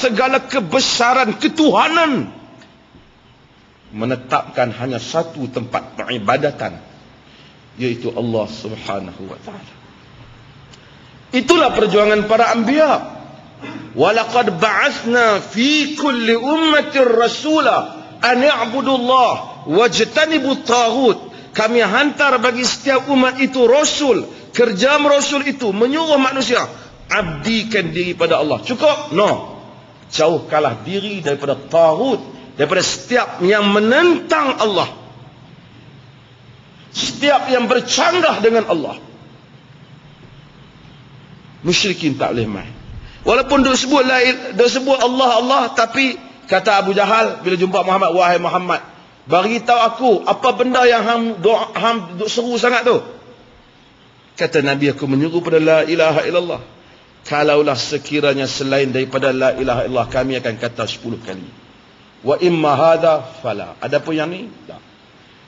segala kebesaran ketuhanan, menetapkan hanya satu tempat peribadatan, yaitu Allah Subhanahu wa taala. Itulah perjuangan para anbiya. Walaqad ba'atsna fi kulli ummatin rasula an i'budullah wajtanibut taghut. Kami hantar bagi setiap umat itu rasul. Kerja rasul itu menyuruh manusia abdikan diri pada Allah. Cukup? No. Jauhkanlah diri daripada taghut, daripada setiap yang menentang Allah, setiap yang bercanggah dengan Allah. Musyrikin tak boleh main. Walaupun duk sebut Allah Allah, tapi kata Abu Jahal bila jumpa Muhammad, wahai Muhammad, bagi tahu aku apa benda yang hang duk seru sangat tu. Kata Nabi, aku menyuruh pada la ilaha illallah. Kalaulah sekiranya selain daripada la ilaha illallah, kami akan kata 10 kali. Wa imma hadha fala. Adapun yang ni tak.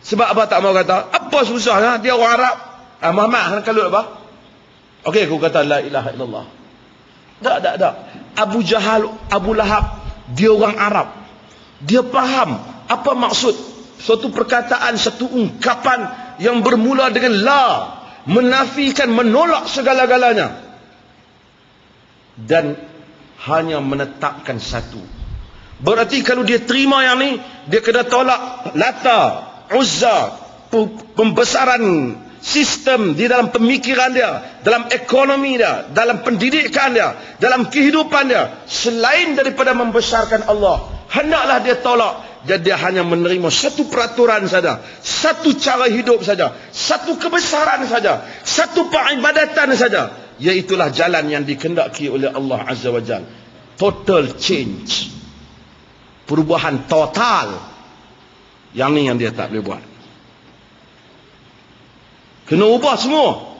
Sebab apa tak mau kata? Apa susahnya? Dia orang Arab. Muhammad hang kalut apa? Okey, aku kata la ilaha illallah. Tak. Abu Jahal, Abu Lahab, dia orang Arab. Dia faham apa maksud suatu perkataan, satu ungkapan yang bermula dengan la, menafikan, menolak segala-galanya, dan hanya menetapkan satu. Berarti kalau dia terima yang ni, dia kena tolak Lata, Uzza, pembesaran sistem di dalam pemikiran dia, dalam ekonomi dia, dalam pendidikan dia, dalam kehidupan dia, selain daripada membesarkan Allah. Hendaklah dia tolak. Dan dia hanya menerima satu peraturan saja, satu cara hidup saja, satu kebesaran saja, satu peribadatan saja. Iaitulah jalan yang dikehendaki oleh Allah Azza wa Jalla. Total change, perubahan total. Yang ni yang dia tak boleh buat. Kena ubah semua.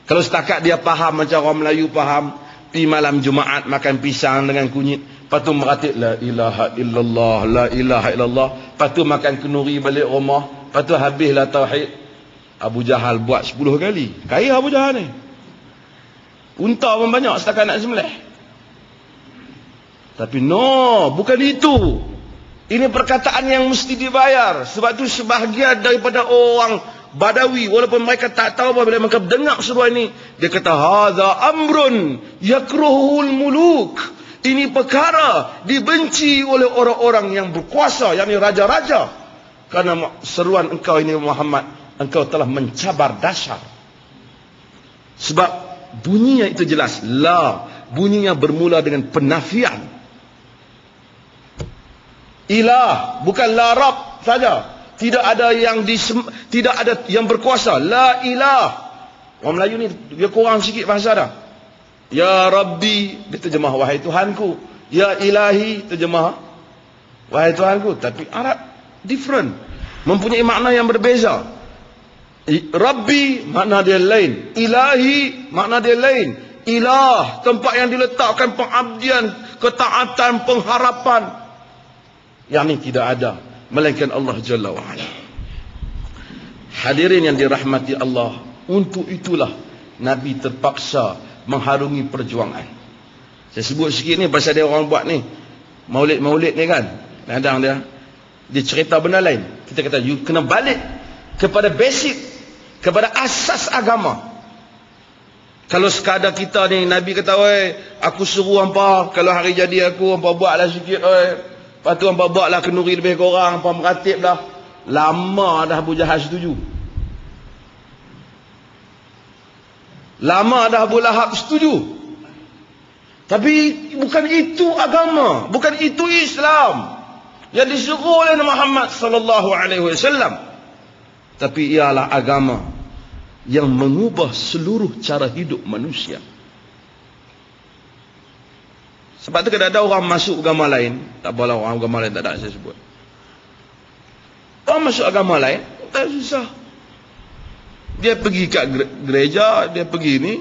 Kalau setakat dia faham macam orang Melayu faham, pi malam Jumaat makan pisang dengan kunyit, lepas tu meratib la ilaha illallah, la ilaha illallah, lepas tu makan kenduri balik rumah, lepas tu habislah tauhid. Abu Jahal buat 10 kali. Kaya Abu Jahal ni. Unta pun banyak setakat nak sembelih. Tapi no, bukan itu. Ini perkataan yang mesti dibayar. Sebab tu sebahagian daripada orang Badawi, walaupun mereka tak tahu apa, bila mereka dengar seruan ini, dia kata hadza amrun yakruhul muluk. Ini perkara dibenci oleh orang-orang yang berkuasa, yakni raja-raja. Karena seruan engkau ini Muhammad, engkau telah mencabar dasar. Sebab bunyinya itu jelas, la, bunyinya bermula dengan penafian. Ilah, bukan la Rabb saja. Tidak ada yang berkuasa. La ilah. Orang Melayu ni dia kurang sikit bahasa dah. Ya Rabbi, dia terjemah wahai Tuhanku. Ya Ilahi, terjemah wahai Tuhanku. Tapi Arab different, mempunyai makna yang berbeza. Rabbi makna dia lain, Ilahi makna dia lain. Ilah, tempat yang diletakkan pengabdian, ketaatan, pengharapan. Yang ni tidak ada melainkan Allah Jalla wa'ala. Hadirin yang dirahmati Allah, untuk itulah Nabi terpaksa mengharungi perjuangan. Saya sebut sikit ni pasal dia orang buat ni maulid ni kan, kadang dia cerita benda lain. Kita kata you kena balik kepada basic, kepada asas agama. Kalau sekadar kita ni, Nabi kata, oi, aku suruh hampa, kalau hari jadi aku, hampa buatlah sikit, oi. Lepas tu hampa buatlah kenduri lebih korang, hampa meratib dah. Lama dah Abu Jahal setuju. Lama dah Abu Lahab setuju. Tapi bukan itu agama, bukan itu Islam yang disuruh oleh Muhammad sallallahu alaihi wasallam. Tapi ialah agama yang mengubah seluruh cara hidup manusia. Sebab tu kadang-kadang orang masuk agama lain, tak apalah orang agama lain tak ada saya sebut. Orang masuk agama lain tak susah. Dia pergi kat gereja, dia pergi ni,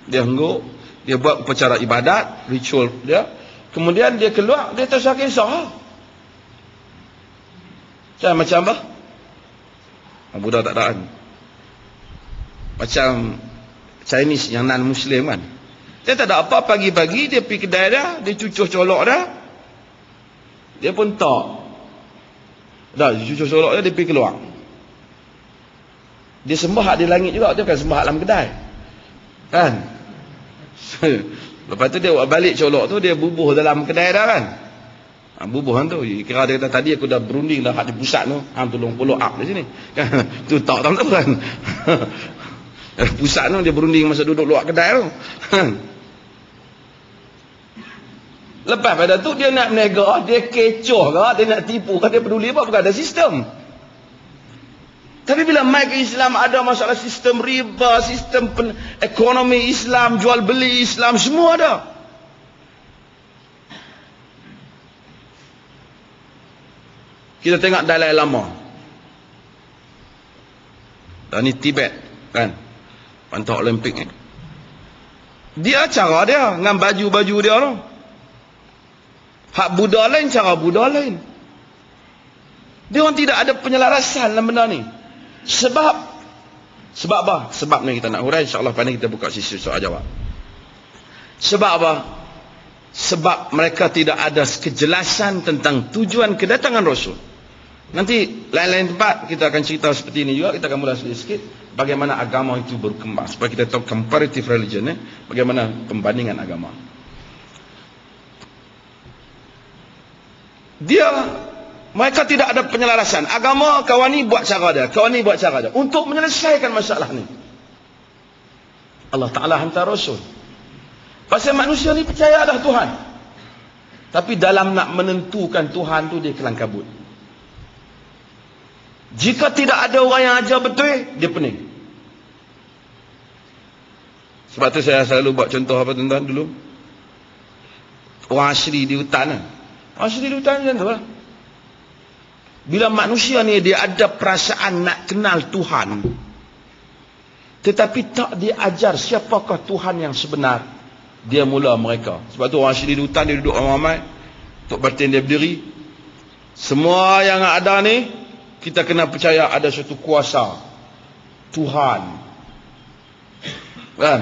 dia hengguk, dia buat upacara ibadat, ritual dia. Kemudian dia keluar, dia tak usah kisah. Macam apa? Buddha tak ada. Macam Chinese yang non-Muslim kan. Dia tak ada apa, pagi-pagi dia pergi kedai dah, dia cucuh colok dah. Dia pun tak. Dah, dia cucuh colok dah, dia pergi keluar. Dia sembah hak di langit juga, dia bukan sembah hak dalam kedai. Kan? Lepas tu dia buat balik colok tu, dia bubuh dalam kedai dah kan. Bubuh kan tu. Kira dia kata, tadi aku dah berunding dah hak di pusat tu. Tolong follow up di sini. Kan? Tu tak tahu kan. Pusat tu dia berunding masa duduk luar kedai tu. Lepas pada tu dia nak menega, dia kecoh ke, dia nak tipu ke, dia peduli apa, bukan ada sistem. Tapi bila mai ke Islam ada masalah sistem riba, sistem ekonomi Islam, jual beli Islam, semua ada. Kita tengok Dalai Lama. Dan ni Tibet kan. Pantai Olimpik ni. Dia cara dia dengan baju-baju dia tu. Hak Buddha lain, cara Buddha lain. Dia orang tidak ada penyelarasan dalam benda ni. Sebab apa? Sebab ni kita nak hurai, insya-Allah pada kita buka sesi soal jawab. Sebab apa? Sebab mereka tidak ada kejelasan tentang tujuan kedatangan Rasul. Nanti lain-lain tempat kita akan cerita seperti ini juga. Kita akan mula sedikit bagaimana agama itu berkembang, supaya kita tahu comparative religion, bagaimana pembandingan agama. Mereka tidak ada penyelarasan. Agama kawan ni buat cara dia, kawan ni buat cara dia untuk menyelesaikan masalah ni. Allah Ta'ala hantar Rasul. Pasal manusia ni percaya ada Tuhan, tapi dalam nak menentukan Tuhan tu dia kelang kabut. Jika tidak ada orang yang ajar betul, dia pening. Sebab tu saya selalu buat contoh apa tuan-tuan dulu. Orang asli di hutan lah. Orang asli di hutan macam tu lah. Bila manusia ni dia ada perasaan nak kenal Tuhan, tetapi tak diajar siapakah Tuhan yang sebenar, dia mula mereka. Sebab tu orang asli di hutan dia duduk ramai-ramai, tok batin dia berdiri. Semua yang ada ni kita kena percaya ada suatu kuasa Tuhan. Kan?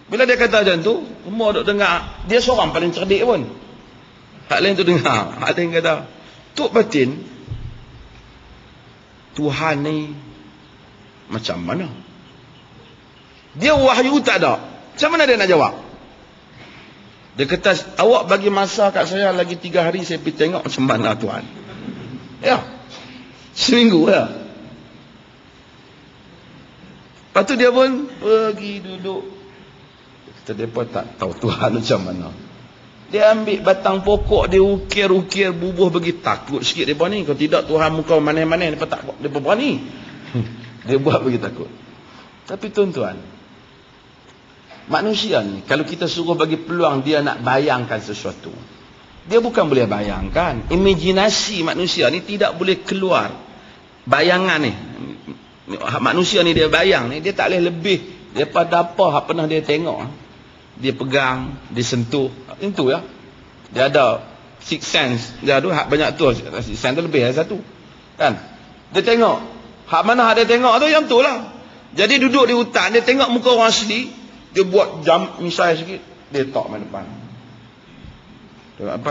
Bila dia kata macam tu, semua duk dengar. Dia seorang paling cerdik pun. Hak lain tu dengar. Hak lain kata, tok batin, Tuhan ni macam mana? Dia wahyu tak ada. Macam mana dia nak jawab? Dia kata, awak bagi masa kat saya lagi 3 hari, saya pergi tengok macam mana Tuhan. Ya, seminggu ya. Lepas tu dia pun pergi duduk. Kata mereka tak tahu Tuhan macam mana. Dia ambil batang pokok, dia ukir-ukir, bubuh bagi takut sikit mereka ni. Kalau tidak Tuhan muka mana-mana, mereka tak, mereka berani. Dia buat bagi takut. Tapi tuan-tuan, manusia ni kalau kita suruh bagi peluang dia nak bayangkan sesuatu, dia bukan boleh bayangkan. Imajinasi manusia ni tidak boleh keluar. Bayangan ni, manusia ni dia bayang ni, dia tak boleh lebih daripada apa yang pernah dia tengok. Dia pegang, dia sentuh. Itu ya. Dia ada six sense. Dia ada hak banyak tu. Six sense tu lebih dari satu. Kan? Dia tengok. Hak mana hak dia tengok tu yang tu lah. Jadi duduk di hutan, dia tengok muka orang asli, dia buat jam misai sikit, dia tak main depan. Tengok apa?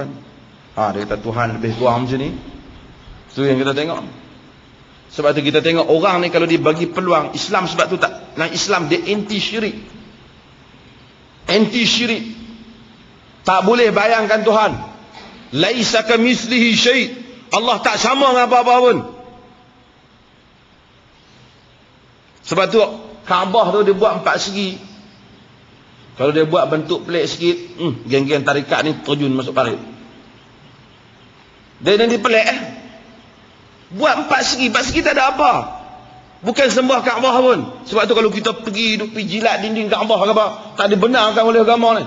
Dia kata Tuhan lebih kurang macam ni. Itu yang kita tengok. Sebab tu kita tengok orang ni kalau dibagi peluang Islam, sebab tu tak, nah Islam dia anti syirik. Anti syirik. Tak boleh bayangkan Tuhan. Laisa kamitslihi syai'. Allah tak sama dengan apa-apa pun. Sebab tu Kaabah tu dia buat 4 segi. Kalau dia buat bentuk pelik sikit, geng-geng tarikat ni terjun masuk parit. Dia nanti pelik buat 4 segi. 4 segi tak ada apa. Bukan sembah Kaabah pun. Sebab tu kalau kita pergi jilat dinding Kaabah ke apa, tak dibenarkan oleh agama ni.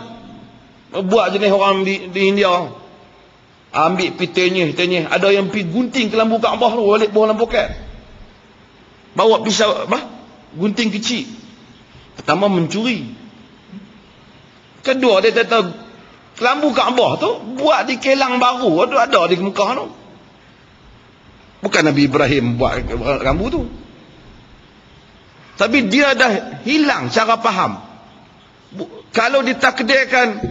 Buat jenis orang di India. Ambil pergi tenyih. Ada yang pergi gunting ke lampu Kaabah tu, balik bawah lampu kat. Bawa pisau gunting kecil. Pertama mencuri. Kedua dia kata lampu Kaabah tu buat di Kelang Baru, ada di Mekah tu. Bukan Nabi Ibrahim buat lampu tu. Tapi dia dah hilang cara faham. Kalau ditakdirkan